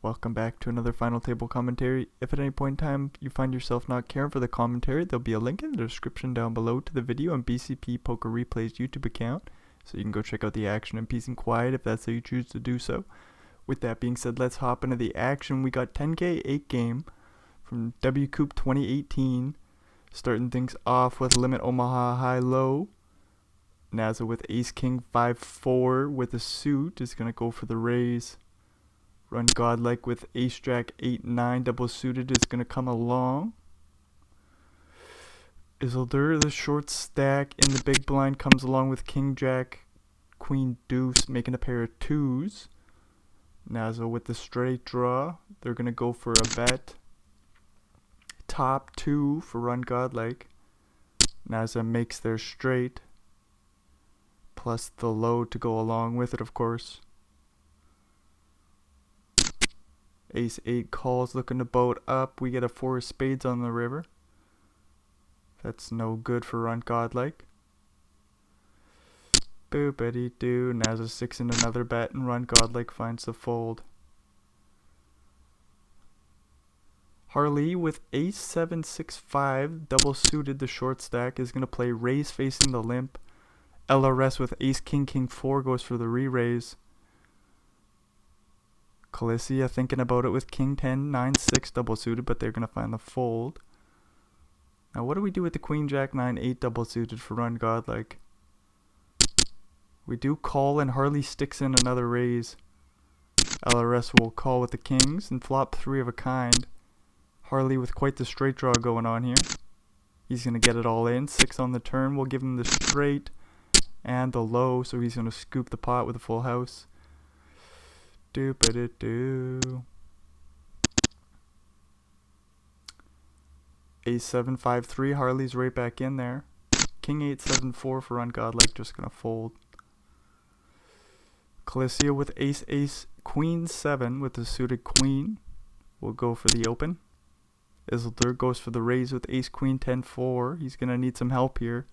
Welcome back to another final table commentary. If at any point in time you find yourself not caring for the commentary, there'll be a link in the description down below to the video on BCP Poker Replay's YouTube account, so you can go check out the action in peace and quiet if that's how you choose to do so. With that being said, let's hop into the action. We got 10K 8 game from WCOOP 2018, starting things off with limit Omaha high low. Naza with ace king 5-4 with a suit is going to go for the raise. Run godlike with ace jack 8-9 double suited is going to come along. Isildur, the short stack in the big blind, comes along with king jack queen deuce, making a pair of twos. Naza with the straight draw, they're going to go for a bet. Top two for run godlike. Naza makes their straight, plus the low to go along with it, of course. Ace 8 calls, looking to boat up. We get a 4 of spades on the river. That's no good for run godlike. Boopity doo. Naza 6 in another bet, and run godlike finds the fold. Harley with ace 7-6-5 double suited, the short stack, is going to play raise facing the limp. LRS with ace king king 4 goes for the re-raise. Calicia thinking about it with king 10 9-6 double suited, but they're going to find the fold. Now what do we do with the queen jack 9-8 double suited for run godlike? We do call, and Harley sticks in another raise. LRS will call with the kings and flop 3 of a kind. Harley with quite the straight draw going on here. He's going to get it all in. 6 on the turn will give him the straight and the low, so he's going to scoop the pot with a full house. Doop-a-doo-doo. Ace 7-5-3, Harley's right back in there. King 8-7-4 for run godlike, just going to fold. Calicia with ace ace queen 7 with the suited queen will go for the open. Isildur goes for the raise with ace queen 10-4. He's going to need some help here.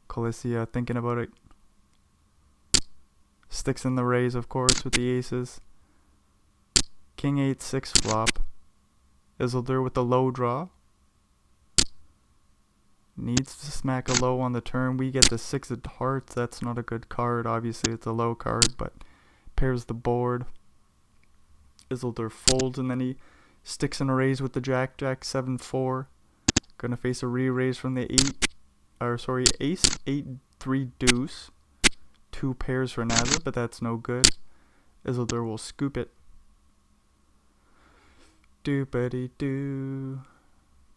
Calicia thinking about it. Sticks in the raise, of course, with the aces. King 8-6 flop. Isildur with the low draw. Needs to smack a low on the turn. We get the 6 of hearts. That's not a good card. Obviously, it's a low card, but pairs the board. Isildur folds, and then he sticks in a raise with the jack 7-4. Gonna face a re-raise from the ace 8-3 deuce. 2 pairs for Naza, but that's no good. Isildur will scoop it. Doopity-doo.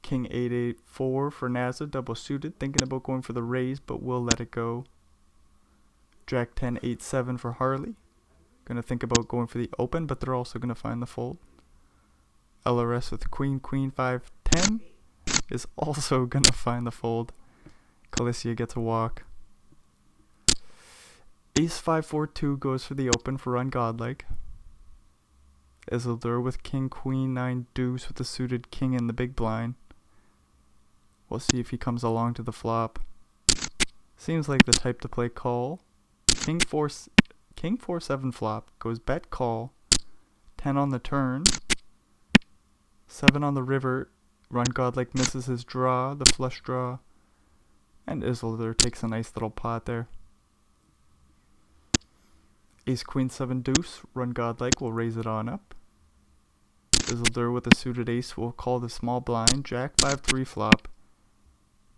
King 8-8-4 for Naza, double suited. Thinking about going for the raise, but we'll let it go. Jack 10-8-7 for Harley. Gonna think about going for the open, but they're also gonna find the fold. LRS with queen 5-10 is also gonna find the fold. Calicia gets a walk. Ace 5-4-2 goes for the open for run godlike. Isildur with king queen 9 deuce with the suited king in the big blind. We'll see if he comes along to the flop. Seems like the type to play call. King 4-7 flop goes bet call. 10 on the turn. 7 on the river. Run godlike misses his draw, the flush draw. And Isildur takes a nice little pot there. Ace queen 7 deuce, run godlike will raise it on up. Isildur with a suited ace will call the small blind. Jack 5-3 flop.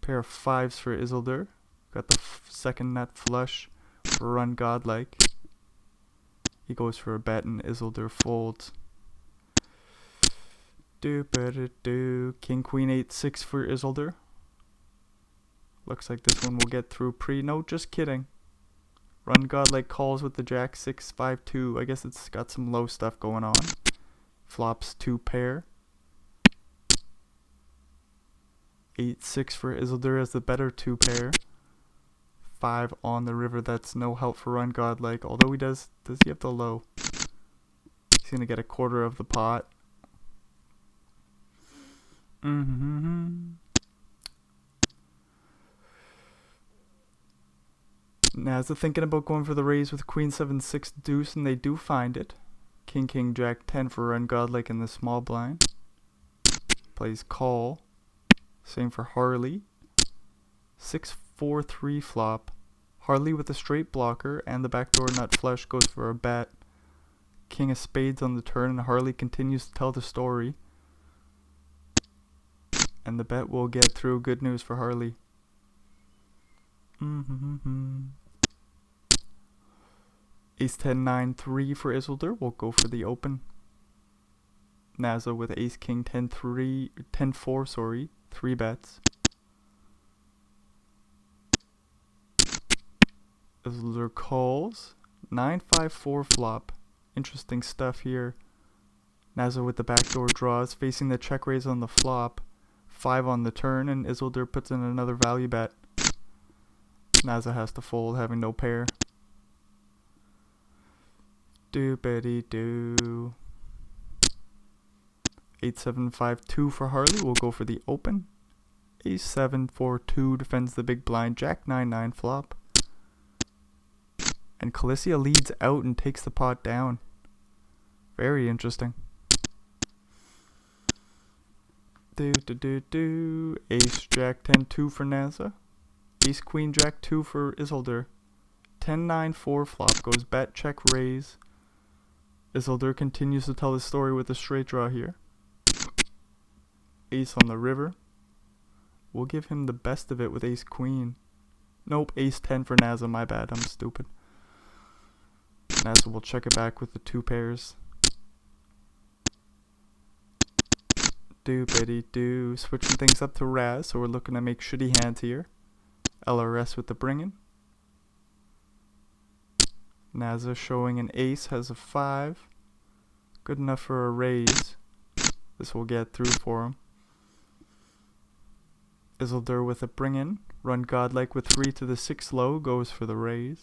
Pair of 5s for Isildur. Got the second nut flush for run godlike. He goes for a bet, and Isildur folds. Doop-a-doo-doo. King queen 8-6 for Isildur. Looks like this one will get through no, just kidding. Run godlike calls with the jack 6-5-2. I guess it's got some low stuff going on. Flops 2 pair. 8-6 for Isildur as the better 2 pair. 5 on the river. That's no help for run godlike. Although he does he have the low? He's gonna get a quarter of the pot. Naza thinking about going for the raise with queen 7-6 deuce, and they do find it. King king jack 10 for ungodlike in the small blind. Plays call. Same for Harley. 6-4-3 flop. Harley with a straight blocker and the backdoor nut flush goes for a bet. King of spades on the turn, and Harley continues to tell the story. And the bet will get through. Good news for Harley. Ace 10 9 3 for Isildur will go for the open. Naza with ace king 10 3 10 4 sorry, 3 bets. Isildur calls. 9-5-4 flop. Interesting stuff here. Naza with the backdoor draws, facing the check raise on the flop. 5 on the turn, and Isildur puts in another value bet. Naza has to fold, having no pair. Doopity-doo. 8-7-5-2 for Harley will go for the open. Ace 7-4-2 defends the big blind. Jack 9-9 flop. And Calicia leads out and takes the pot down. Very interesting. Ace jack 10-2 for Naza. Ace queen jack 2 for Isildur. 10-9-4 flop goes bet check raise. Isildur continues to tell the story with a straight draw here. Ace on the river. We'll give him the best of it with ace queen. Nope, ace 10 for Naza, my bad, I'm stupid. Naza will check it back with the 2 pairs. Doopity-doo. Switching things up to Raz, so we're looking to make shitty hands here. LRS with the bringing. Naza showing an ace, has a 5. Good enough for a raise. This will get through for him. Isildur with a bring-in. Run godlike with 3 to the 6 low, goes for the raise.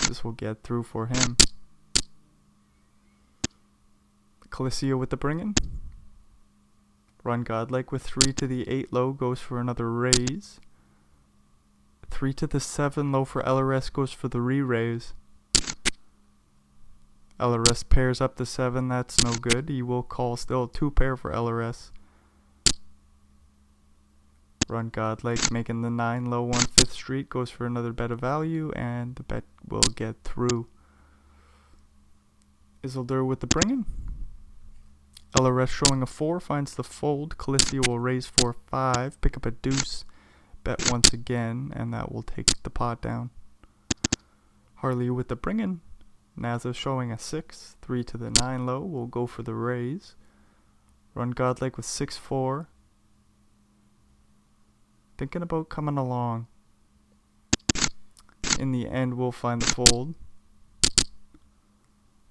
This will get through for him. Calicia with the bring-in. Run godlike with 3 to the 8 low, goes for another raise. 3 to the 7 low for LRS, goes for the re-raise. LRS pairs up the 7, that's no good. He will call still. 2 pair for LRS. Run godlike, making the 9 low 1/5 street, goes for another bet of value, and the bet will get through. Isildur with the bring-in. LRS showing a 4, finds the fold. Calicia will raise for 5, pick up a deuce, bet once again, and that will take the pot down. Harley with the bring-in. Naza showing a 6, 3 to the 9 low, will go for the raise. Run godlike with 6-4. Thinking about coming along. In the end, we'll find the fold.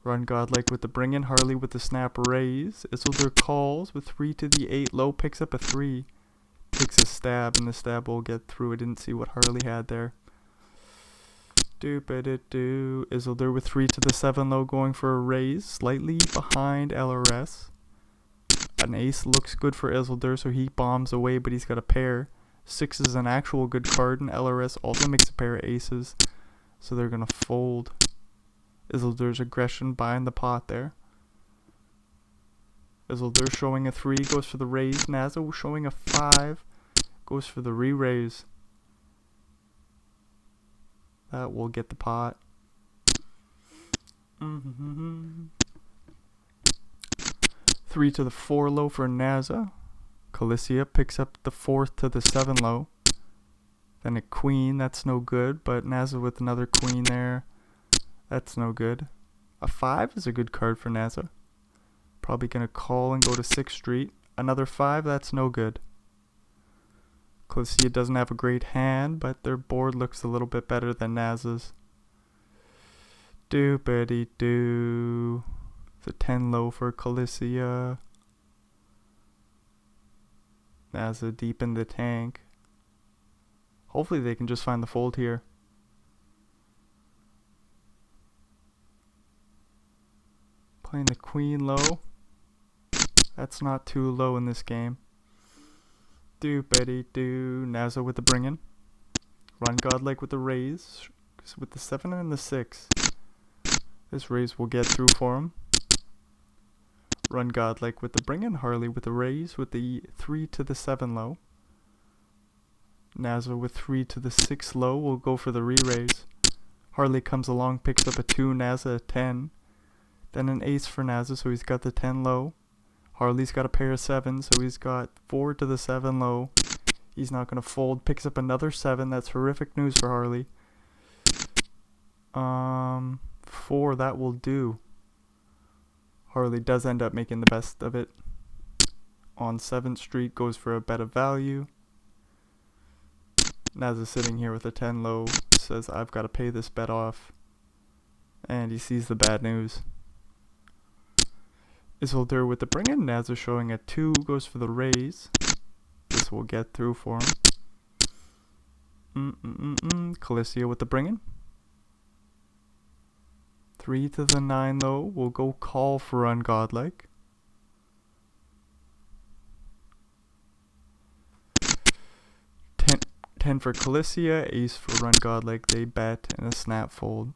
Run godlike with the bring-in. Harley with the snap raise. Isildur calls with 3 to the 8 low, picks up a 3. Takes a stab, and the stab will get through. I didn't see what Harley had there. Doop-a-doo-doo. Isildur with 3 to the 7 low, going for a raise. Slightly behind LRS. An ace looks good for Isildur, so he bombs away, but he's got a pair. 6 is an actual good card, and LRS also makes a pair of aces, so they're going to fold. Isildur's aggression buying the pot there. Isildur showing a 3, goes for the raise. Naza showing a 5, goes for the re-raise. That will get the pot. 3 to the 4 low for Naza. Calicia picks up the 4th to the 7 low. Then a queen, that's no good, but Naza with another queen there. That's no good. A 5 is a good card for Naza. Probably going to call and go to 6th street. Another 5, that's no good. Calicia doesn't have a great hand, but their board looks a little bit better than Naza's. Doopity-doo. It's a 10 low for Calicia. Naza deep in the tank. Hopefully they can just find the fold here. Playing the queen low. That's not too low in this game. Doopity-doo. Naza with the bring-in. Run godlike with the raise. with the 7 and the 6. This raise will get through for him. Run Godlike with the bring in. Harley with the raise with the 3 to the 7 low. Nazza with 3 to the 6 low will go for the re-raise. Harley comes along, picks up a 2, Nazza a 10. Then an ace for Nazza, so he's got the 10 low. Harley's got a pair of 7s, so he's got 4 to the 7 low. He's not going to fold. Picks up another 7. That's horrific news for Harley. 4, that will do. Harley does end up making the best of it. On 7th Street, goes for a bet of value. Nazza sitting here with a 10 low, says I've got to pay this bet off. And he sees the bad news. Isildur with the bring in. Nazza showing a 2, goes for the raise. This will get through for him. Calicia with the bring in. 3 to the 9 though. We'll go call for Ungodlike. 10 for Calicia, ace for Ungodlike. They bet and a snap fold.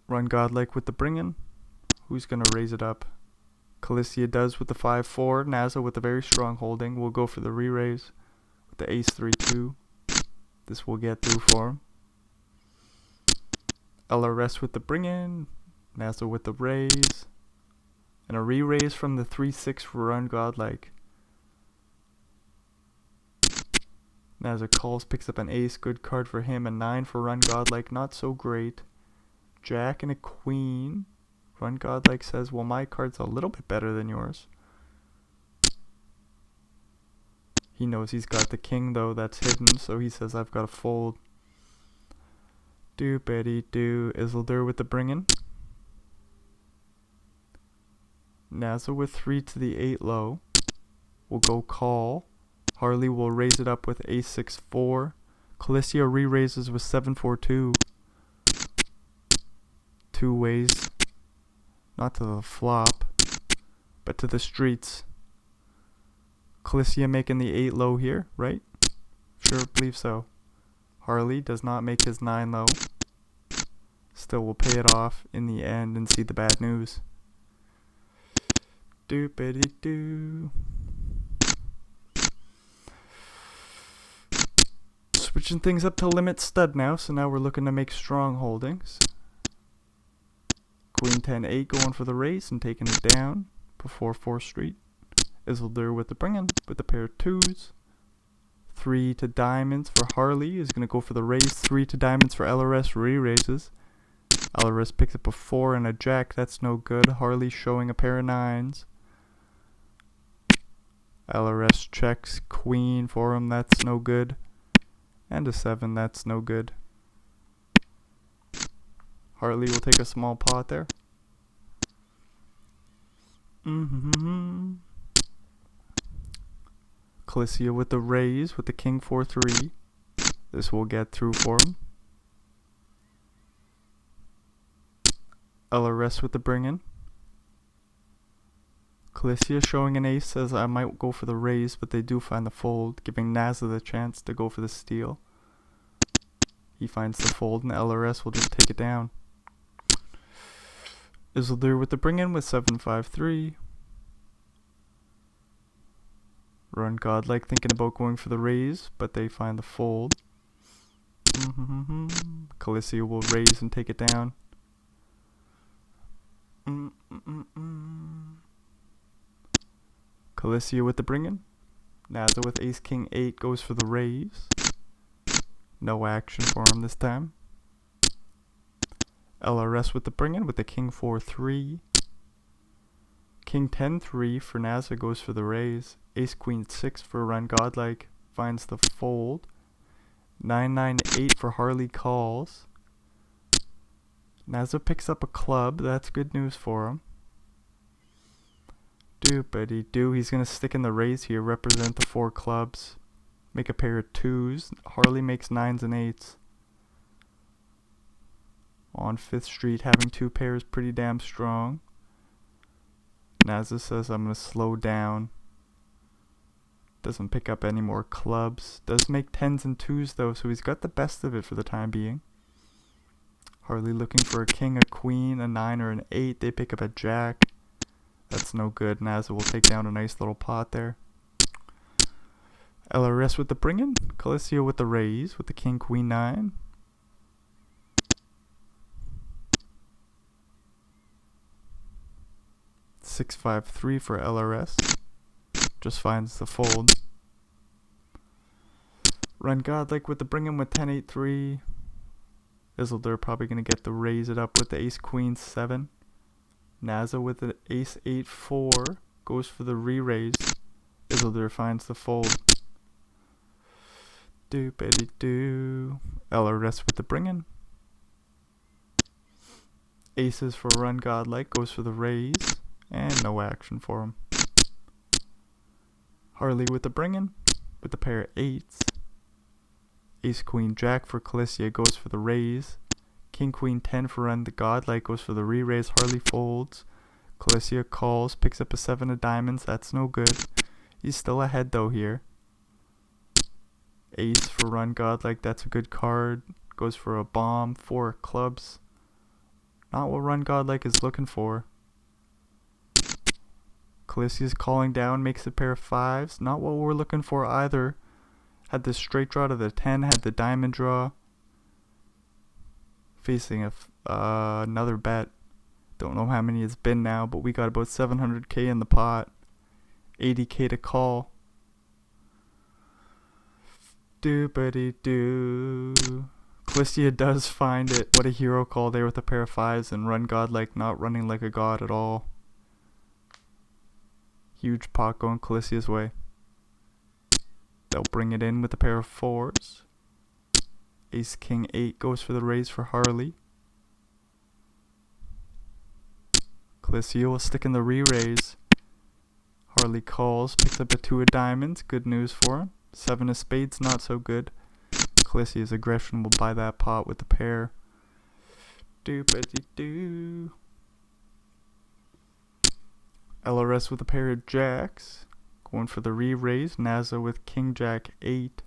Run Godlike with the bring in. Who's going to raise it up? Calicia does with the 5-4. Nazza with a very strong holding. We'll go for the re-raise with the ace 3-2. This will get through for him. LRS with the bring in. Nazza with the raise. And a re-raise from the 3-6 for Run Godlike. Nazza calls, picks up an ace. Good card for him. A 9 for Run Godlike. Not so great. Jack and a queen. Run Godlike says, well, my card's a little bit better than yours. He knows he's got the king, though, that's hidden, so he says, I've got to fold. Do-betty-do. Isildur with the bring-in. Nazza with 3 to the 8 low. We'll go call. Harley will raise it up with ace 6-4. Calicia re-raises with 7-4-2. 2 ways. Not to the flop, but to the streets. Calicia making the 8 low here, right? Sure, believe so. Harley does not make his 9 low. Still will pay it off in the end and see the bad news. Doop-a-dee-doo. Switching things up to limit stud now, so now we're looking to make strong holdings. Queen 10-8 going for the raise and taking it down before 4th Street. Isildur with the bring-in with a pair of 2s. 3 to diamonds for Harley is going to go for the raise. 3 to diamonds for LRS, re-raises. LRS picks up a 4 and a jack, that's no good. Harley showing a pair of 9s. LRS checks queen for him, that's no good. And a 7, that's no good. Harley will take a small pot there. Calicia with the raise with the king 4-3. This will get through for him. LRS with the bring-in. Calicia showing an ace says I might go for the raise, but they do find the fold, giving Nazza the chance to go for the steal. He finds the fold and LRS will just take it down. Isildur with the bring-in with 7-5-3. Run Godlike thinking about going for the raise, but they find the fold. Calicia will raise and take it down. Calicia with the bring-in. Nazza with ace king 8 goes for the raise. No action for him this time. LRS with the bring-in with the king 4-3. King 10-3 for Nazza goes for the raise. Ace queen 6 for Run Godlike finds the fold. 9-9-8 for Harley calls. Nazza picks up a club, that's good news for him. Doop-a-dee-doo, he's going to stick in the raise here, represent the 4 clubs. Make a pair of 2s. Harley makes 9s and 8s. On 5th Street, having 2 pairs pretty damn strong. Nazza says I'm going to slow down. Doesn't pick up any more clubs. Does make 10s and 2s though, so he's got the best of it for the time being. Harley looking for a king, a queen, a 9, or an 8. They pick up a jack. That's no good. Naza will take down a nice little pot there. LRS with the bring-in. Calicio with the raise with the king, queen, 9. Six, 5, 3 for LRS. Just finds the fold. Run Godlike with the bring-in with 10, 8, 3. Isildur probably going to get the raise it up with the ace, queen, 7. Naza with the ace, 8, 4. Goes for the re-raise. Isildur finds the fold. Doop-a-dee-doo. LRS with the bring-in. Aces for Run Godlike. Goes for the raise. And no action for him. Harley with the bring-in. With the pair of 8s. Ace, queen, jack for Calicia. Goes for the raise. King, queen, 10 for Run the Godlike. Goes for the re-raise. Harley folds. Calicia calls. Picks up a 7 of diamonds. That's no good. He's still ahead though here. Ace for Run Godlike. That's a good card. Goes for a bomb. 4 clubs. Not what Run Godlike is looking for. Calicia's calling down. Makes a pair of 5s. Not what we're looking for either. Had the straight draw to the 10. Had the diamond draw. Facing another bet. Don't know how many it's been now, but we got about 700k in the pot. 80k to call. Doop-a-dee-doo. Calicia does find it. What a hero call there with a pair of 5s, and Run Godlike not running like a god at all. Huge pot going Calicia's way. They'll bring it in with a pair of 4s. Ace, king, 8 goes for the raise for Harley. Calicia will stick in the re-raise. Harley calls, picks up a 2 of diamonds. Good news for him. 7 of spades, not so good. Calicia's aggression will buy that pot with the pair. Doop-a-dee-doo. LRS with a pair of jacks. Going for the re-raise. Naza with king, jack, 8.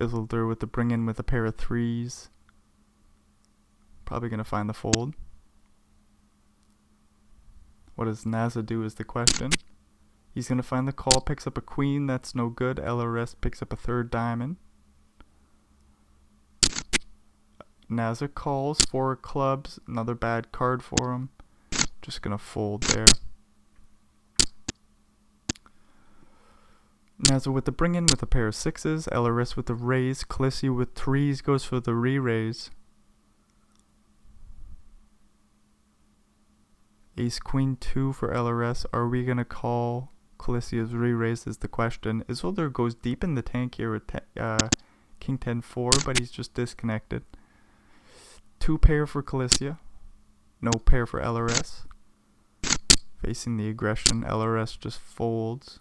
Isildur with the bring-in with a pair of 3s. Probably going to find the fold. What does Naza do is the question. He's going to find the call, picks up a queen, that's no good. LRS picks up a 3rd diamond. Naza calls, 4 clubs, another bad card for him. Just going to fold there. Naza with the bring-in with a pair of 6s. LRS with the raise. Calicia with 3s goes for the re-raise. Ace, queen, 2 for LRS. Are we going to call Calicia's re-raise is the question. Isildur goes deep in the tank here with king, 10, 4, but he's just disconnected. 2 pair for Calicia. No pair for LRS. Facing the aggression, LRS just folds.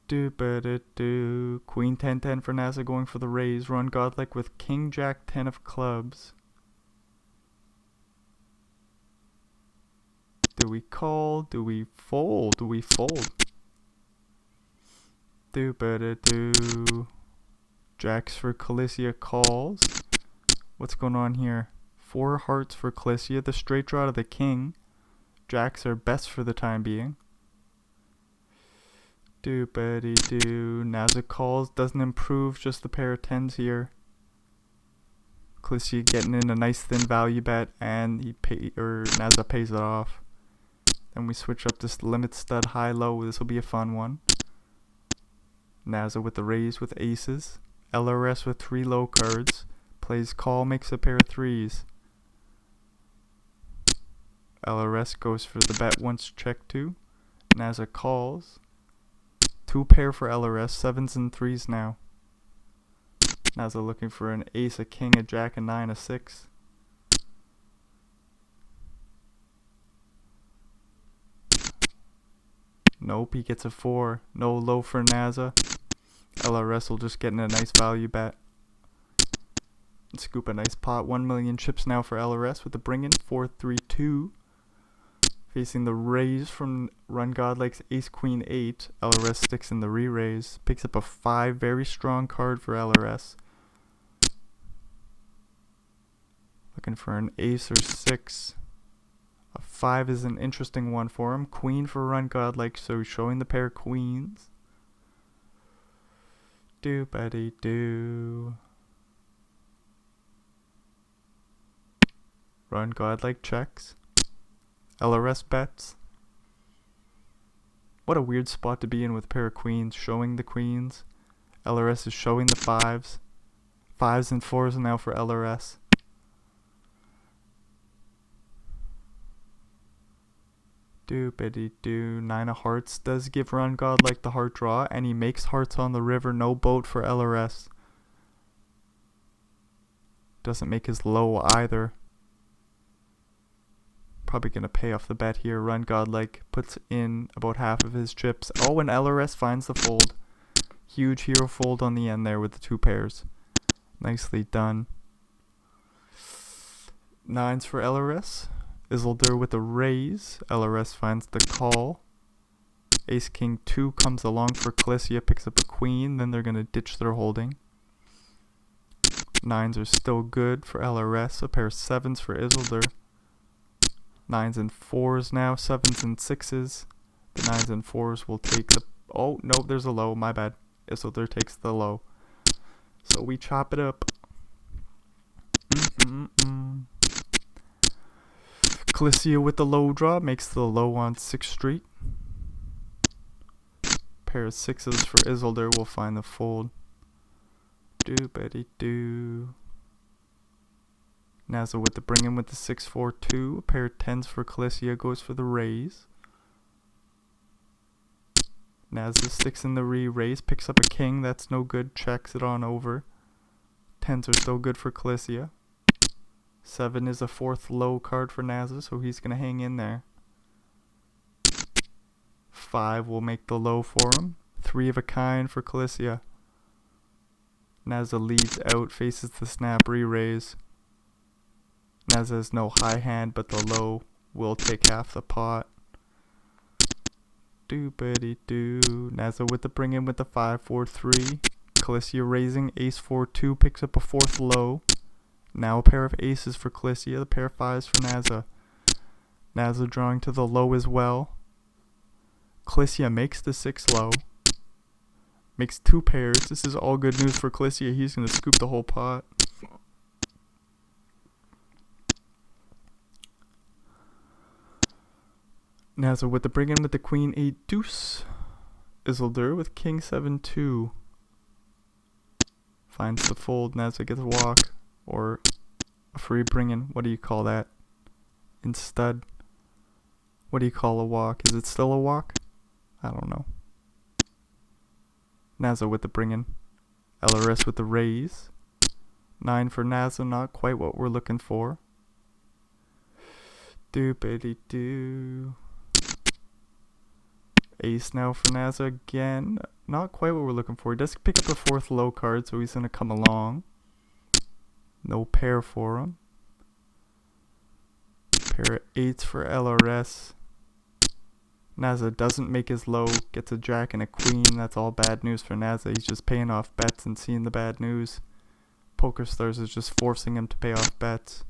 Doop-a-doo-doo. Queen, 10, 10 for Naza going for the raise. Run Godlike with king, jack, 10 of clubs. Do we call? Do we fold? Do we fold? Doop-a-doo-doo. Jacks for Calicia calls. What's going on here? 4 hearts for Calicia. The straight draw to the king. Jacks are best for the time being. Doop-a-dee-doo. Naza calls. Doesn't improve. Just the pair of 10s here. Calicia getting in a nice thin value bet, and Naza pays it off. Then we switch up this limit stud high-low. This will be a fun one. Naza with the raise with aces. LRS with 3 low cards. Plays call, makes a pair of 3s. LRS goes for the bet once check 2. Naza calls. 2 pair for LRS, 7s and 3s now. Naza looking for an ace, a king, a jack, a 9, a 6. Nope, he gets a 4. No low for Naza. LRS will just get in a nice value bet. Scoop a nice pot. 1 million chips now for LRS with the bring-in. 4-3-2. Facing the raise from Run Godlike's Ace Queen 8. LRS sticks in the re-raise. Picks up a 5. Very strong card for LRS. Looking for an ace or 6. A 5 is an interesting one for him. Queen for Run Godlike, so he's showing the pair of queens. Do-ba-dee-do. Run Godlike checks. LRS bets. What a weird spot to be in with a pair of queens, showing the queens. LRS is showing the 5s. 5s and 4s now for LRS. Do-ba-dee-do. 9 of hearts does give Run Godlike the heart draw, and he makes hearts on the river. No boat for LRS. Doesn't make his low either. Probably going to pay off the bet here. Run Godlike puts in about half of his chips. Oh, and LRS finds the fold. Huge hero fold on the end there with the 2 pairs. Nicely done. 9s for LRS. Isildur with a raise. LRS finds the call. Ace King 2 comes along for Calicia, picks up a queen. Then they're going to ditch their holding. 9s are still good for LRS. A pair of 7s for Isildur. 9s and 4s now. 7s and 6s. The 9s and 4s will take the... Oh, no, there's a low. My bad. Isildur takes the low. So we chop it up. Calicia with the low draw makes the low on 6th Street. Pair of 6s for Isildur will find the fold. Do-ba-dee-do. Naza with the bring in with the 6-4-2. A pair of 10s for Calicia goes for the raise. Naza sticks in the re-raise, picks up a king. That's no good. Checks it on over. 10s are still good for Calicia. 7 is a 4th low card for Naza, so he's going to hang in there. 5 will make the low for him. 3 of a kind for Calicia. Naza leads out, faces the snap re-raise. Naza has no high hand, but the low will take half the pot. Do-ba-dee-do. Naza with the bring in with the 5-4-3. Calicia raising, ace-4-2, picks up a 4th low. Now a pair of aces for Calicia, the pair of 5s for Naza. Naza drawing to the low as well. Calicia makes the 6 low. Makes 2 pairs. This is all good news for Calicia. He's going to scoop the whole pot. Naza with the bring in with the queen 8 deuce. Isildur with king 7-2. Finds the fold. Naza gets a walk. Or a free bring in. What do you call that? In stud. What do you call a walk? Is it still a walk? I don't know. Naza with the bring in. LRS with the raise. 9 for Naza. Not quite what we're looking for. Do-ba-dee-do. Ace now for Naza again. Not quite what we're looking for. He does pick up a 4th low card, so he's going to come along. No pair for him. Pair of 8s for LRS. Naza doesn't make his low. Gets a jack and a queen. That's all bad news for Naza. He's just paying off bets and seeing the bad news. PokerStars is just forcing him to pay off bets.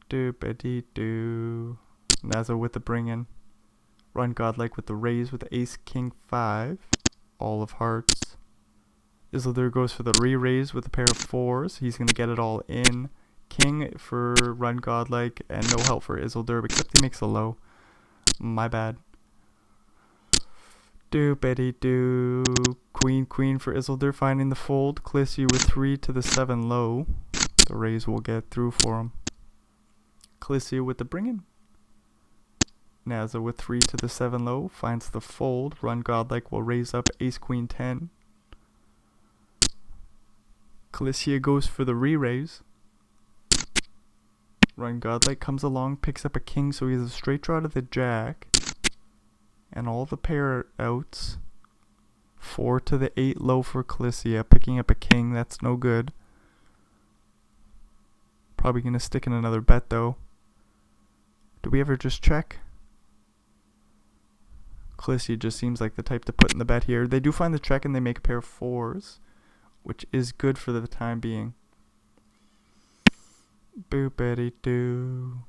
Do-ba-dee-do. Naza with the bring in. Run Godlike with the raise with the ace king 5. All of hearts. Isildur goes for the re-raise with a pair of 4s. He's going to get it all in. King for Run Godlike and no help for Isildur, except he makes a low. My bad. Do-ba-dee-do. Queen for Isildur finding the fold. Calicia with 3 to the 7 low. The raise will get through for him. Calicia with the bring in. Naza with 3 to the 7 low finds the fold. Run Godlike will raise up ace queen 10. Calicia goes for the re-raise. Run Godlike comes along, picks up a king, so he has a straight draw to the jack. And all the pair outs. 4 to the 8 low for Calicia, picking up a king, that's no good. Probably going to stick in another bet though. Do we ever just check? Clissy just seems like the type to put in the bet here. They do find the check and they make a pair of fours, which is good for the time being. Boopity doo.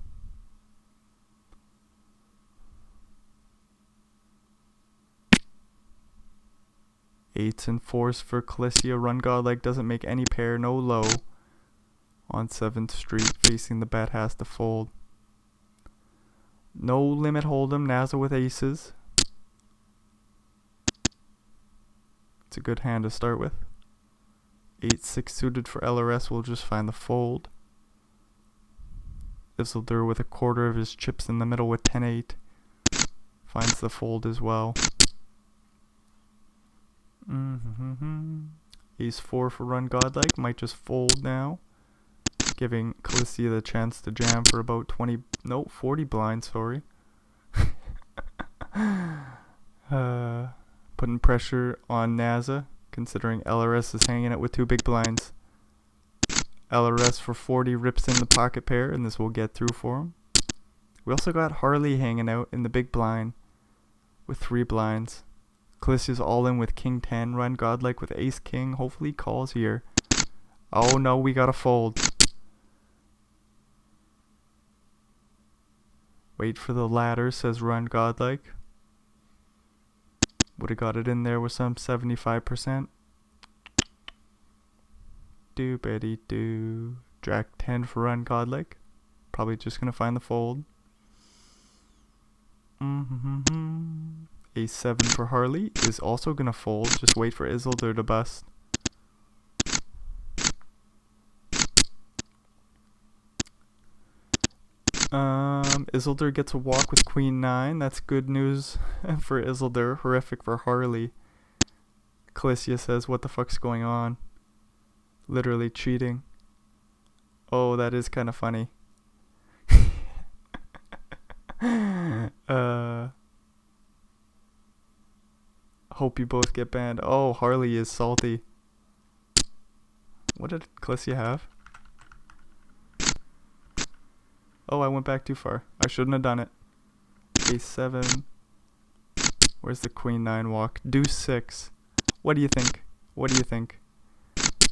Eights and fours for Callissia. Run godlike, doesn't make any pair, no low. On 7th Street, facing the bet, has to fold. No limit hold'em, NASA with aces. It's a good hand to start with. 8-6 suited for LRS will just find the fold. Isildur with a quarter of his chips in the middle with 10-8. Finds the fold as well. Ace 4 for run godlike, might just fold now. Giving Callissia the chance to jam for about 40 blinds, sorry. Putting pressure on NASA, considering LRS is hanging it with 2 big blinds. LRS for 40 rips in the pocket pair, and this will get through for him. We also got Harley hanging out in the big blind with 3 blinds. Callissia's all in with king 10, run godlike with ace king, hopefully calls here. Oh no, we got a fold. Wait for the ladder, says run godlike. Would have got it in there with some 75%. Doobity doo. Jack 10 for run godlike. Probably just gonna find the fold. Ace 7 for Harley is also gonna fold. Just wait for Isildur to bust. Isildur gets a walk with queen 9. That's good news for Isildur. Horrific for Harley. Callissia says, what the fuck's going on? Literally cheating. Oh, that is kind of funny. Hope you both get banned. Oh, Harley is salty. What did Callissia have? Oh, I went back too far. I shouldn't have done it. Ace 7. Where's the queen 9 walk? Deuce 6. What do you think? What do you think?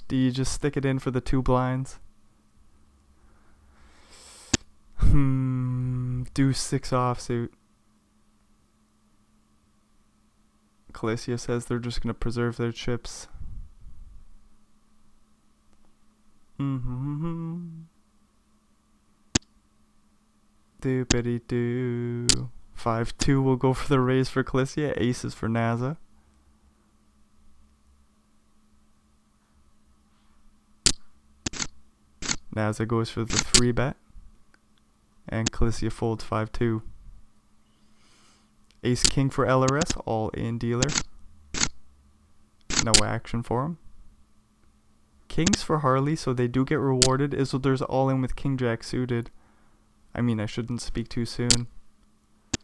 Do you just stick it in for the 2 blinds? Deuce 6 offsuit. Callissia says they're just going to preserve their chips. Doopity doo. 5-2 will go for the raise for Callissia. Aces for NASA. NASA goes for the 3 bet. And Callissia folds 5-2. Ace king for LRS. All in dealer. No action for him. Kings for Harley, so they do get rewarded. Isildur's all in with king jack suited. I mean, I shouldn't speak too soon.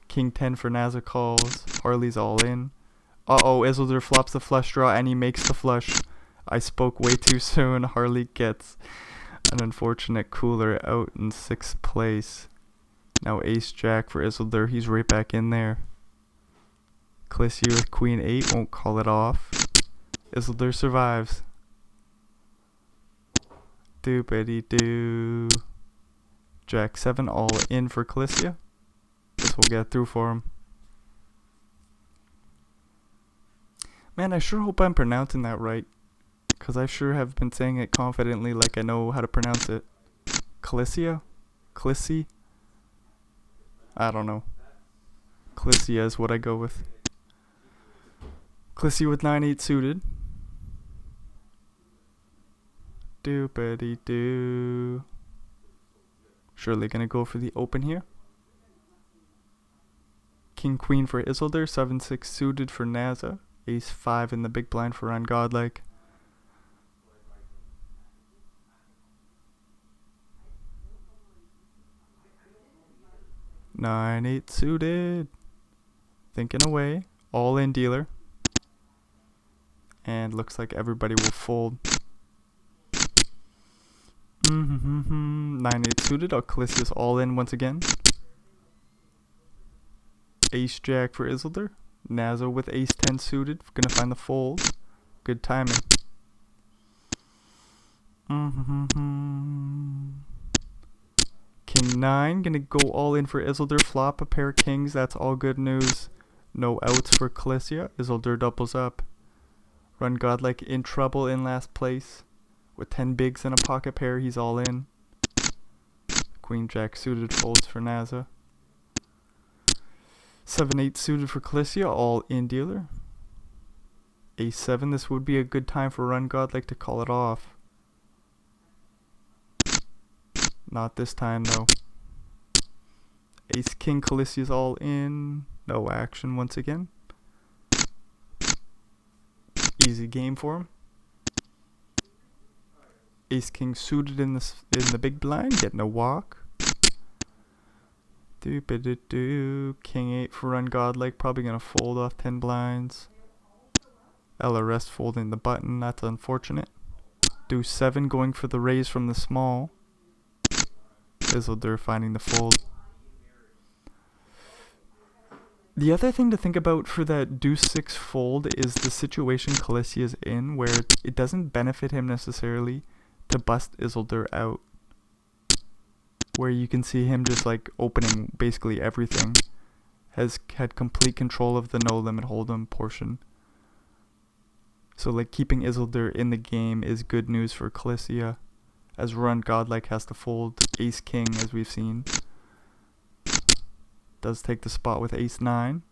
King 10 for NASA calls. Harley's all in. Uh-oh, Isildur flops the flush draw and he makes the flush. I spoke way too soon. Harley gets an unfortunate cooler out in 6th place. Now ace jack for Isildur. He's right back in there. Callissia with queen 8 won't call it off. Isildur survives. Doopity doo. Jack 7 all in for Callissia. This will get through for him. Man, I sure hope I'm pronouncing that right. Because I sure have been saying it confidently like I know how to pronounce it. Callissia? Clissie? I don't know. Callissia is what I go with. Callissia with 9-8 suited. Doopity doo. Surely gonna go for the open here. King queen for Isildur. 7-6 suited for NASA. Ace 5 in the big blind for ungodlike. Nine, 8 suited. Thinking away. All in dealer. And looks like everybody will fold. 9-8 suited. Callissia's all in once again. Ace Jack for Isildur. Nazo with Ace 10 suited, gonna find the fold. Good timing. King 9, gonna go all in for Isildur. Flop a pair of kings, that's all good news. No outs for Calicia. Isildur doubles up. Run Godlike in trouble in last place. With 10 bigs and a pocket pair, he's all in. Queen Jack suited folds for Naza. 7-8 suited for Calicia, all in dealer. Ace 7, this would be a good time for Run Godlike to call it off. Not this time though. Ace King, Calicia's all in. No action once again. Easy game for him. Ace King suited in the big blind, getting a walk. King 8 for Run Godlike, probably gonna fold off 10 blinds. LRS folding the button, that's unfortunate. Deuce 7 going for the raise from the small. Isildur finding the fold. The other thing to think about for that Deuce 6 fold is the situation Calicia is in, where it doesn't benefit him necessarily to bust Isildur out. Where you can see him just like opening basically everything. Has had complete control of the no limit hold'em portion. So like keeping Isildur in the game is good news for Calicia, as Run Godlike has to fold Ace King as we've seen. Does take the spot with Ace 9.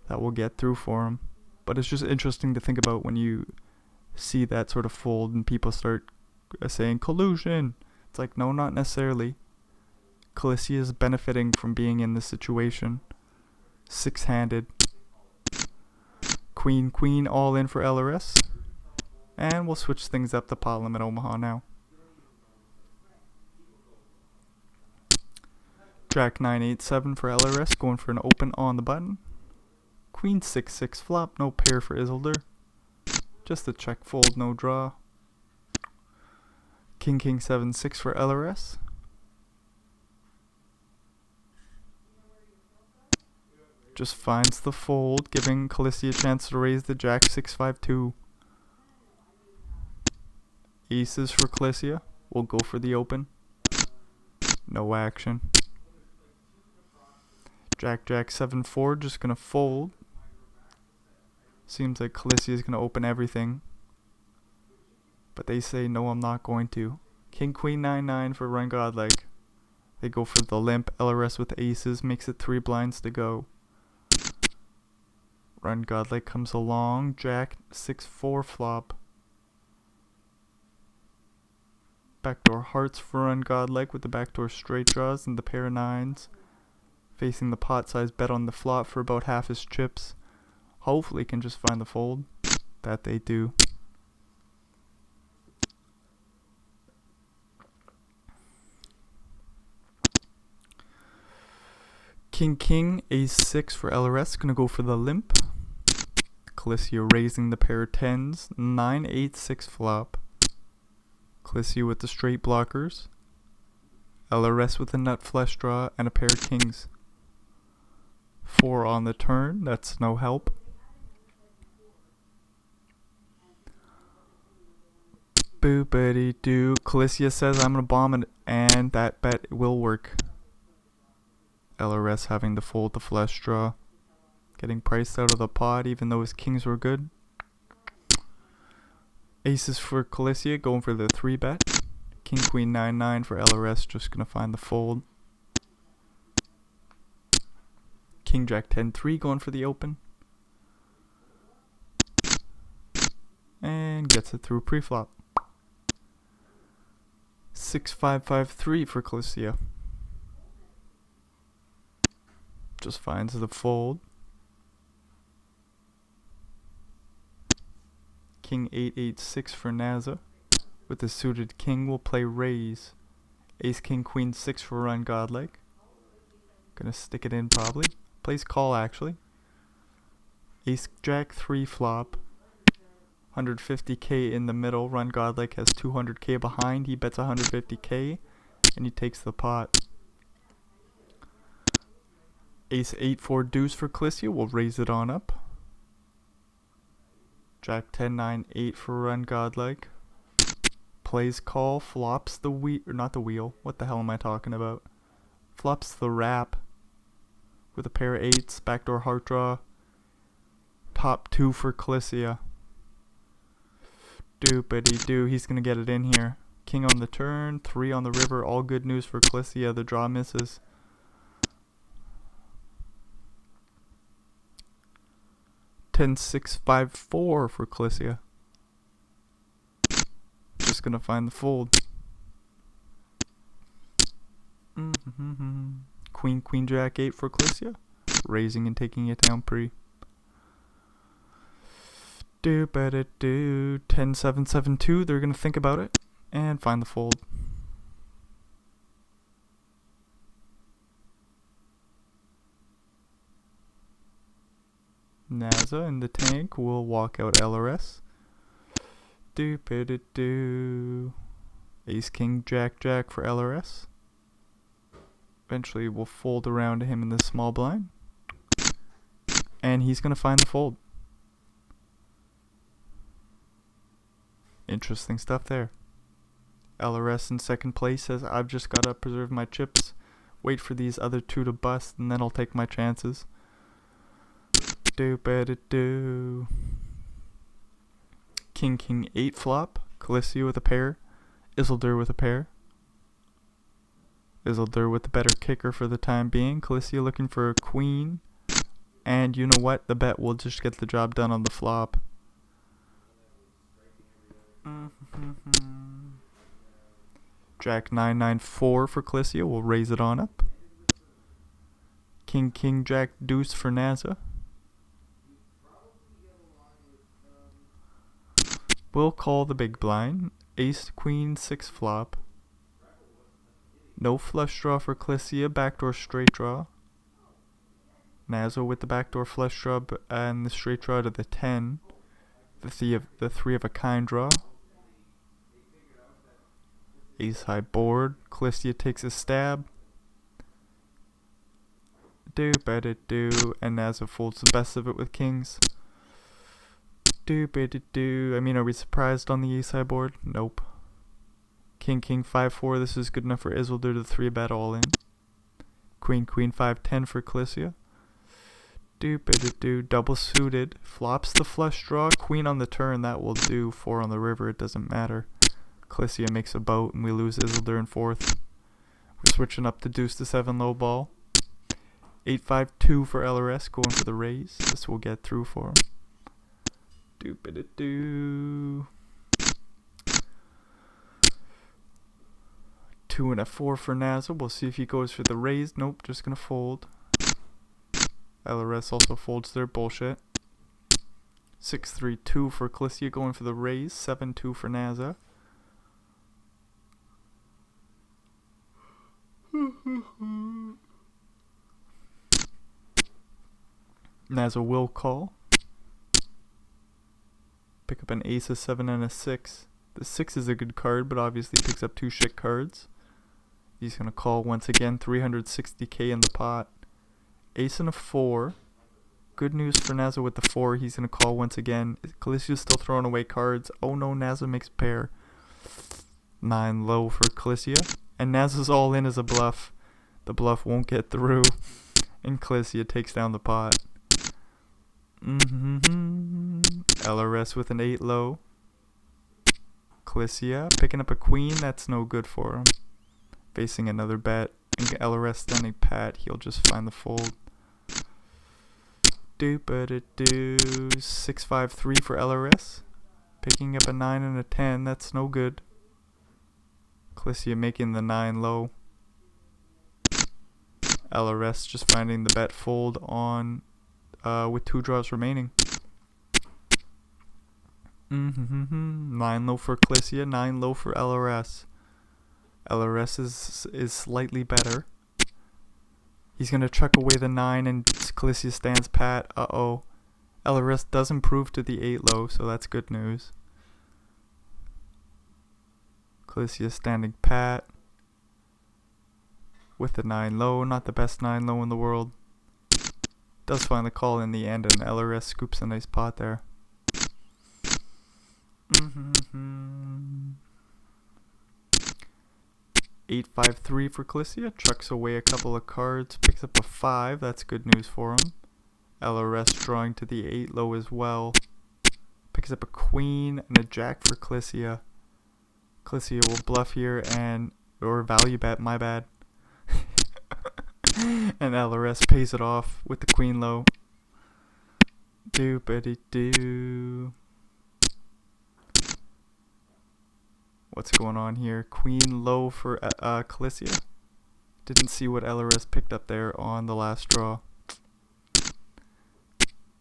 That will get through for him. But it's just interesting to think about when you see that sort of fold and people start saying collusion. It's like, no, not necessarily. Calicia is benefiting from being in this situation. 6-handed. Queen, Queen, all in for LRS. And we'll switch things up to pot limit Omaha now. Jack 9-8-7 for LRS, going for an open on the button. Queen 6-6 flop, no pair for Isildur. Just a check fold, no draw. King 7-6 for LRS. Just finds the fold, giving Calicia a chance to raise the Jack 6-5-2. Aces for Calicia. We'll go for the open. No action. Jack 7-4, just gonna fold. Seems like Calicia is gonna open everything. But they say, no, I'm not going to. King Queen 9-9 for Run Godlike. They go for the limp. LRS with aces, makes it 3 blinds to go. Run Godlike comes along. Jack 6-4 flop. Backdoor hearts for Run Godlike with the backdoor straight draws and the pair of 9s. Facing the pot size bet on the flop for about half his chips. Hopefully can just find the fold. That they do. King Ace 6 for LRS, gonna go for the limp. Calicia raising the pair of 10s. 9-8-6 flop. Calicia with the straight blockers. LRS with a nut flush draw and a pair of kings. 4 on the turn, that's no help. Boopity doo. Calicia says I'm gonna bomb it, and that bet will work. LRS having to fold the flush draw. Getting priced out of the pot even though his kings were good. Aces for Calicia, going for the 3-bet. King Queen 9-9 for LRS, just gonna find the fold. King Jack 10-3 going for the open. And gets it through pre-flop. 6-5-5-3 for Calicia. Just finds the fold. King 8-8-6 for Naza. With the suited king, will play raise. Ace King Queen 6 for Run Godlike. Gonna stick it in probably. Plays call actually. Ace Jack 3 flop. 150k in the middle. Run Godlike has 200k behind. He bets 150k and he takes the pot. Ace 8-4 deuce for Clicia. We'll raise it on up. Jack 10-9-8 for run godlike. Plays call, flops the wheel, or not the wheel. What the hell am I talking about? Flops the wrap with a pair of 8s, backdoor heart draw. Top 2 for Clicia. Doopity-doo, he's gonna get it in here. King on the turn, 3 on the river, all good news for Clicia. The draw misses. Ten 6-5-4 for Clicia. Just gonna find the fold. Queen, queen, jack 8 for Clicia. Raising and taking it down pre. Do 10-7-7-2. They're gonna think about it and find the fold. NASA in the tank will walk out LRS. Do. Ace king jack jack for LRS. Eventually we'll fold around to him in the small blind. And he's gonna find the fold. Interesting stuff there. LRS in second place says I've just gotta preserve my chips, wait for these other 2 to bust, and then I'll take my chances. Do. King king 8 flop. Clicia with a pair. Isildur with a pair. Isildur with the better kicker for the time being. Clicia looking for a queen. And you know what? The bet will just get the job done on the flop. Jack 9-9-4 for Clicia. We'll raise it on up. King king jack deuce for NASA. We'll call the big blind. Ace queen 6 flop. No flush draw for Clicia. Backdoor straight draw. NASA with the backdoor flush draw and the straight draw to the 10. The 3 of a kind draw. Ace high board. Clicia takes a stab. Do. And NASA folds the best of it with kings. I mean, are we surprised on the ace high board? Nope. King 5-4. This is good enough for Isildur to 3-bet all in. Queen 5-10 for Clicia. Double suited. Flops the flush draw. Queen on the turn. That will do. 4 on the river. It doesn't matter. Clicia makes a boat and we lose Isildur in 4th. We're switching up to deuce to 7 low ball. 8-5-2 for LRS. Going for the raise. This will get through for him. 2 and a 4 for NASA. We'll see if he goes for the raise. Nope, just gonna fold. LRS also folds their bullshit. 6-3-2 for Clicia going for the raise. 7-2 for NASA. NASA will call. Pick up an ace, a 7, and a 6. The 6 is a good card, but obviously picks up 2 shit cards. He's going to call once again, 360k in the pot. Ace and a 4. Good news for NASA with the 4. He's going to call once again. Calicia's still throwing away cards. Oh no, NASA makes a pair. 9 low for Clicia. And NASA's all in as a bluff. The bluff won't get through. And Clicia takes down the pot. LRS with an 8 low. Clicia picking up a queen. That's no good for him. Facing another bet. And LRS standing pat. He'll just find the fold. 6-5-3 for LRS. Picking up a 9 and a 10. That's no good. Clicia making the 9 low. LRS just finding the bet fold on with 2 draws remaining. 9 low for Clicia, 9 low for LRS. LRS is slightly better. He's gonna chuck away the 9 and Clicia stands pat. Uh-oh. LRS does improve to the 8 low, so that's good news. Clicia standing pat with the 9 low, not the best 9 low in the world. Does find the call in the end, and LRS scoops a nice pot there. 8-5-3 for Clicia. Chucks away a couple of cards. Picks up a 5. That's good news for him. LRS drawing to the 8 low as well. Picks up a queen and a jack for Clicia. Clicia will bluff here or value bet, my bad. And LRS pays it off with the queen low. Doopity-doo. What's going on here? Queen low for Clicia. Didn't see what LRS picked up there on the last draw.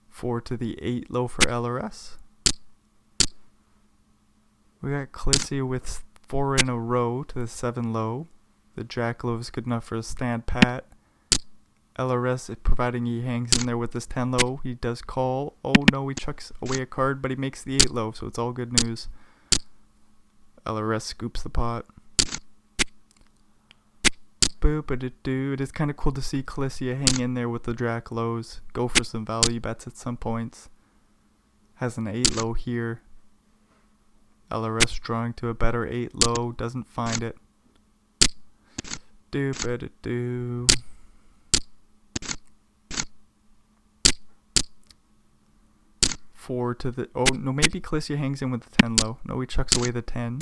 4 to the 8 low for LRS. We got Clicia with 4 in a row to the 7 low. The jack low is good enough for a stand pat. LRS, providing he hangs in there with this 10 low, he does call. Oh no, he chucks away a card, but he makes the 8 low, so it's all good news. LRS scoops the pot. Boop-a-doo-doo. It is kind of cool to see Clicia hang in there with the jack lows. Go for some value bets at some points. Has an 8 low here. LRS drawing to a better 8 low. Doesn't find it. Doop-a-doo-doo. Four to the... Oh, no, maybe Clicia hangs in with the 10 low. No, he chucks away the 10.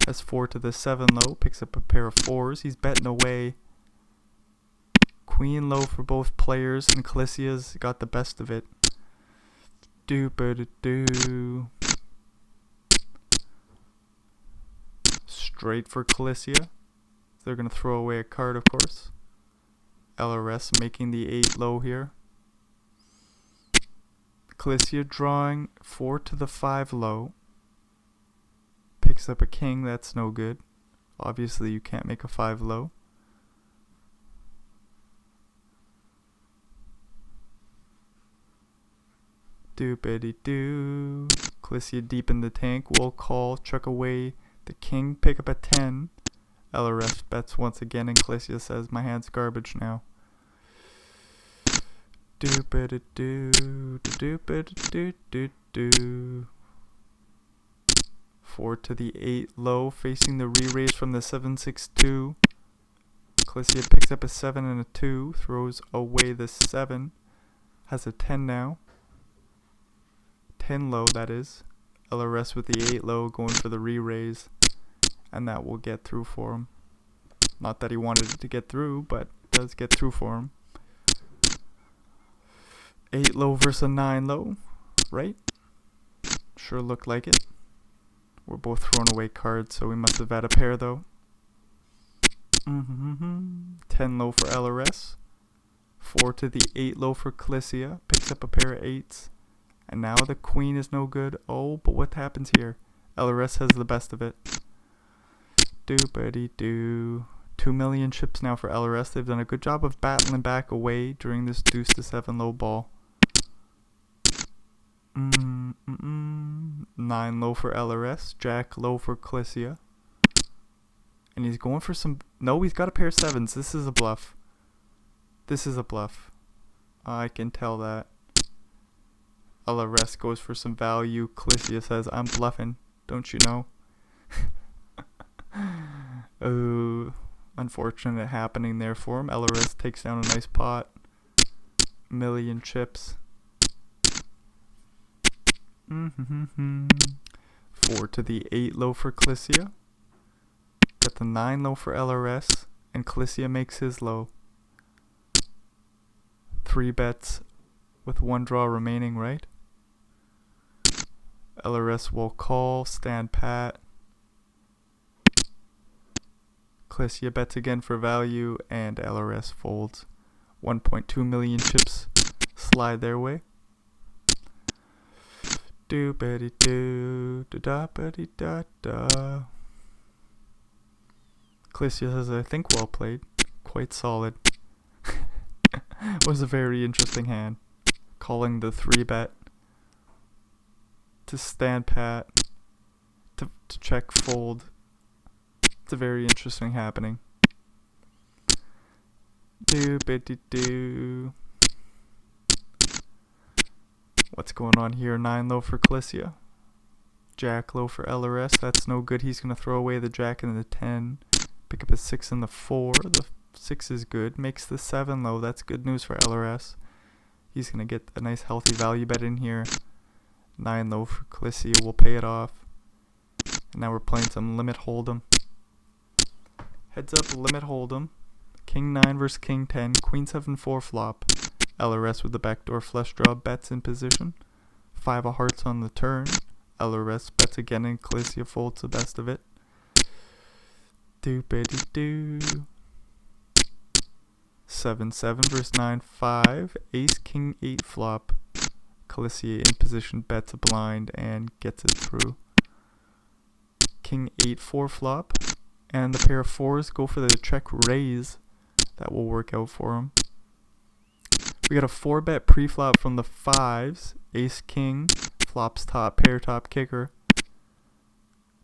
Has 4 to the 7 low. Picks up a pair of 4s. He's betting away. Queen low for both players, and Clicia's got the best of it. Doop-a-doo-doo. Straight for Clicia. They're going to throw away a card, of course. LRS making the 8 low here. Clicia drawing 4 to the 5 low. Picks up a king, that's no good. Obviously you can't make a 5 low. Doop-a-dee-doo. Clicia deep in the tank, will call, chuck away the king, pick up a 10. LRS bets once again, and Clicia says, my hand's garbage now. Doop-a-doo-doo, doop-a-doo-doo-doo. 4 to the 8 low, facing the re-raise from the 7-6-2. Clicia picks up a 7 and a 2, throws away the 7. Has a 10 now. 10 low, that is. LRS with the 8 low, going for the re-raise. And that will get through for him. Not that he wanted it to get through, but it does get through for him. 8 low versus a 9 low, right? Sure looked like it. We're both throwing away cards, so we must have had a pair though. 10 low for LRS. 4 to the 8 low for Clicia. Picks up a pair of 8s. And now the queen is no good. Oh, but what happens here? LRS has the best of it. Doop-a-dee-doo. 2 million chips now for LRS. They've done a good job of battling back away during this deuce to 7 low ball. 9 low for LRS. Jack low for Clicia. And he's going for some... No, he's got a pair of 7s. This is a bluff. This is a bluff. I can tell that. LRS goes for some value. Clicia says, I'm bluffing. Don't you know? Oh, unfortunate happening there for him. LRS takes down a nice pot. Million chips. 4 to the 8 low for Clicia. Got the 9 low for LRS. And Clicia makes his low. 3 bets with 1 draw remaining, right? LRS will call, stand pat. Clicia bets again for value, and LRS folds. 1.2 million chips slide their way. Doop-a-dee-doo, da-da-ba-dee-da-da. Clicia says, I think well played. Quite solid. Was a very interesting hand. Calling the 3-bet. To stand pat. To check fold. It's a very interesting happening. Doop-a-dee-doo. What's going on here? 9 low for Clicia. Jack low for LRS. That's no good. He's going to throw away the jack and the 10. Pick up a 6 and the 4. The 6 is good. Makes the 7 low. That's good news for LRS. He's going to get a nice healthy value bet in here. 9 low for Clicia. We'll pay it off. And now we're playing some limit hold'em. Heads up, limit hold'em. King 9 versus King 10. Queen 7 4 flop. LRS with the backdoor flush draw, bets in position. 5 of hearts on the turn. LRS bets again and Clicia folds the best of it. Doop-a-doo-doo. 7-7 versus 9-5. Ace King 8 flop. Clicia in position bets a blind and gets it through. King 8-4 flop. And the pair of 4s go for the check raise. That will work out for him. We got a 4-bet pre-flop from the 5s. Ace King, flops top, pair top kicker.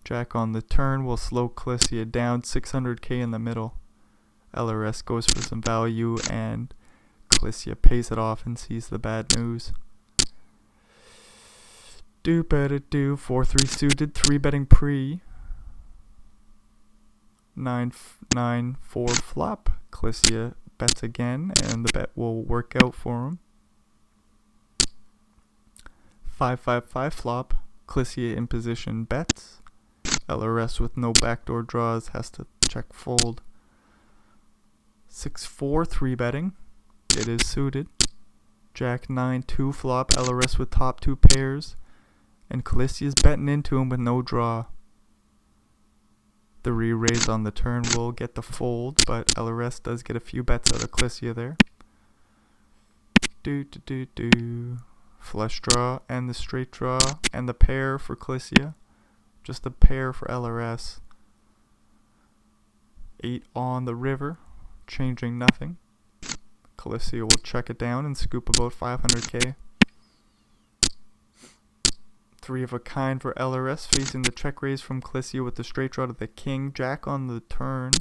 Jack on the turn will slow Clicia down, 600k in the middle. LRS goes for some value and Clicia pays it off and sees the bad news. Do 4-3 suited, 3-betting pre. 9-4 flop. Clicia bets again and the bet will work out for him. 5-5 flop. Clicia in position bets. LRS with no backdoor draws has to check fold. 6-4 3-betting. It is suited. Jack 9-2 flop. LRS with top 2 pairs. And Clicia's betting into him with no draw. The re-raise on the turn will get the fold, but LRS does get a few bets out of Clicia there. Flush draw and the straight draw and the pair for Clicia. Just a pair for LRS. 8 on the river, changing nothing. Clicia will check it down and scoop about 500k. 3 of a kind for LRS, facing the check raise from Clicia with the straight draw to the king. Jack on the turn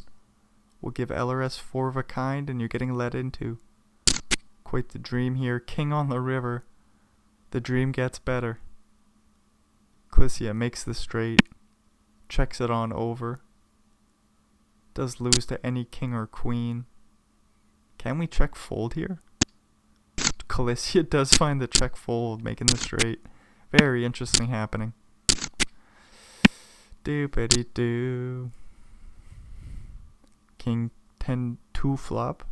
will give LRS 4 of a kind, and you're getting led into. Quite the dream here. King on the river. The dream gets better. Clicia makes the straight, checks it on over. Does lose to any king or queen. Can we check fold here? Clicia does find the check fold, making the straight. Very interesting happening. Doop-a-dee-doo. King 10-2 flop.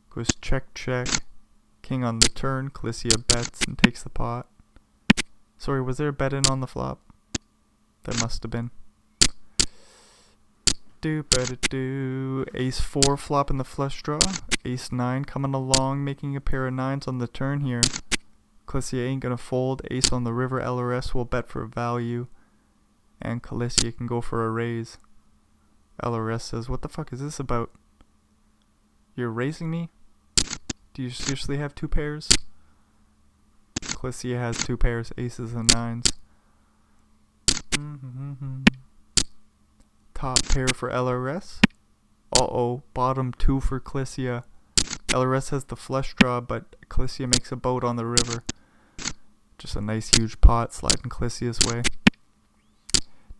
Goes check. King on the turn. Clicia bets and takes the pot. Sorry, was there a bet in on the flop? There must have been. Doop-a-dee-doo. Ace 4 flop in the flush draw. Ace 9 coming along, making a pair of 9s on the turn here. Clicia ain't gonna fold. Ace on the river. LRS will bet for value. And Clicia can go for a raise. LRS says, what the fuck is this about? You're raising me? Do you seriously have 2 pairs? Clicia has 2 pairs, aces and 9s. Top pair for LRS. Uh-oh, bottom 2 for Clicia. LRS has the flush draw, but Clicia makes a boat on the river. Just a nice huge pot sliding Clicia's way.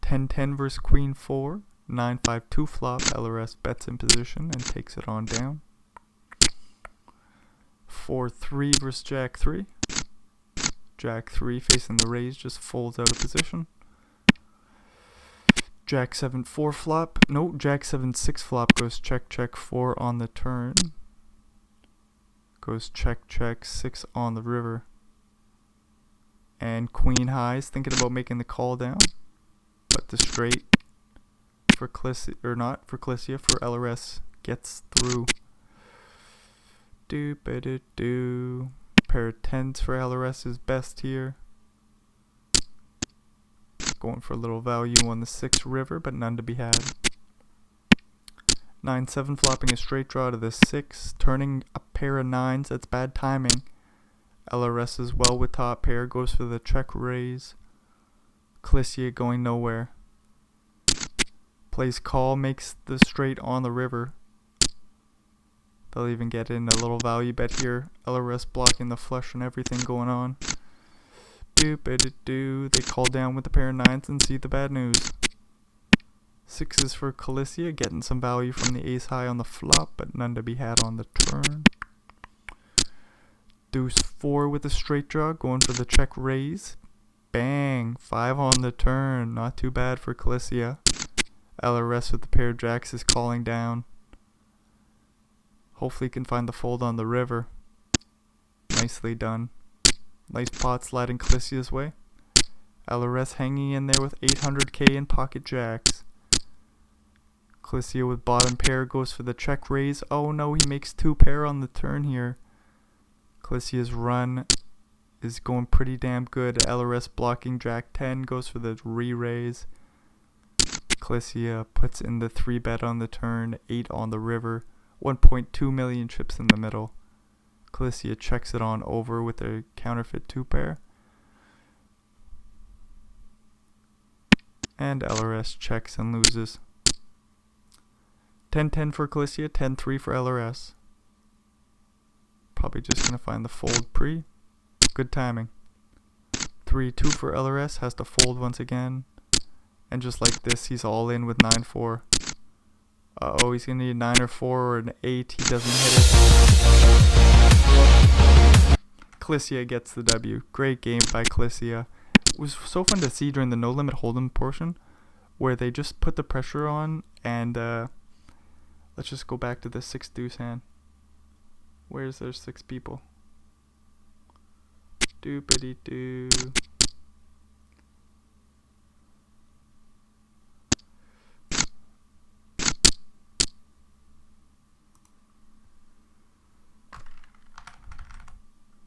10-10 versus Queen 4. 9-5-2 flop. LRS bets in position and takes it on down. 4-3 versus Jack 3. Jack 3 facing the raise just folds out of position. Jack 7-4 flop. No, Jack 7-6 flop goes check 4 on the turn. Goes check 6 on the river. And Queen highs, thinking about making the call down. But the straight for Clicia, or not for Clicia, for LRS gets through. Doop-a-doo-doo. Pair of 10s for LRS is best here. Going for a little value on the 6 river, but none to be had. 9-7 flopping a straight draw to the 6, turning a pair of 9s. That's bad timing. LRS as well with top pair, goes for the check raise. Clicia going nowhere. Plays call, makes the straight on the river. They'll even get in a little value bet here. LRS blocking the flush and everything going on. Do they call down with a pair of 9s and see the bad news. 6s for Calicia, getting some value from the ace high on the flop, but none to be had on the turn. Deuce 4 with a straight draw, going for the check raise. Bang, 5 on the turn, not too bad for Calicia. LRS with the pair of jacks is calling down. Hopefully can find the fold on the river. Nicely done. Nice pot sliding Calicia's way. LRS hanging in there with 800k in pocket jacks. Calicia with bottom pair goes for the check raise. Oh no, he makes 2 pair on the turn here. Calicia's run is going pretty damn good. LRS blocking jack 10 goes for the re-raise. Calicia puts in the 3-bet on the turn, 8 on the river, 1.2 million chips in the middle. Calicia checks it on over with a counterfeit 2-pair. And LRS checks and loses. 10-10 for Calicia, 10-3 for LRS. Probably just going to find the fold pre. Good timing. 3-2 for LRS, has to fold once again. And just like this, he's all in with 9-4. Uh-oh, he's going to need a 9 or 4 or an 8. He doesn't hit it. Calicia gets the W. Great game by Calicia. It was so fun to see during the No Limit Hold'em portion, where they just put the pressure on, and let's just go back to the 6 deuce hand. Where's their 6 people? Doopity-doo.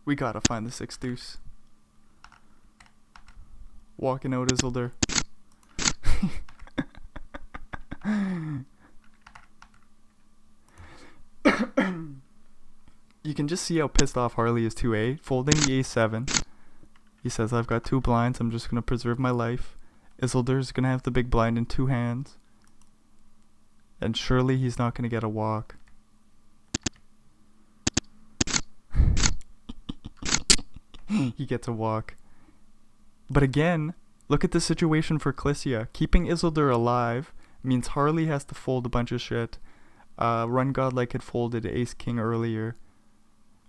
We gotta find the 6 deuce. Walking out Isildur. You can just see how pissed off Harley is 2A, folding the A7. He says, I've got 2 blinds, I'm just going to preserve my life. Isildur's going to have the big blind in 2 hands. And surely he's not going to get a walk. He gets a walk. But again, look at the situation for Calicia. Keeping Isildur alive means Harley has to fold a bunch of shit. Run Godlike had folded Ace King earlier.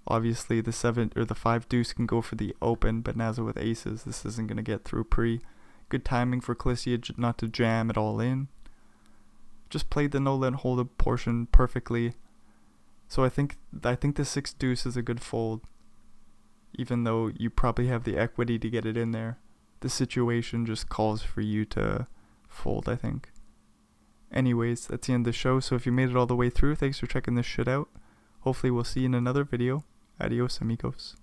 Obviously the 7 or the 5 deuce can go for the open, but now with aces, this isn't going to get through pre. Good timing for Calicia not to jam it all in. Just played the no limit hold'em portion perfectly. So I think the 6 deuce is a good fold. Even though you probably have the equity to get it in there. The situation just calls for you to fold, I think. Anyways, that's the end of the show. So if you made it all the way through, thanks for checking this shit out. Hopefully we'll see you in another video. Adios, amigos.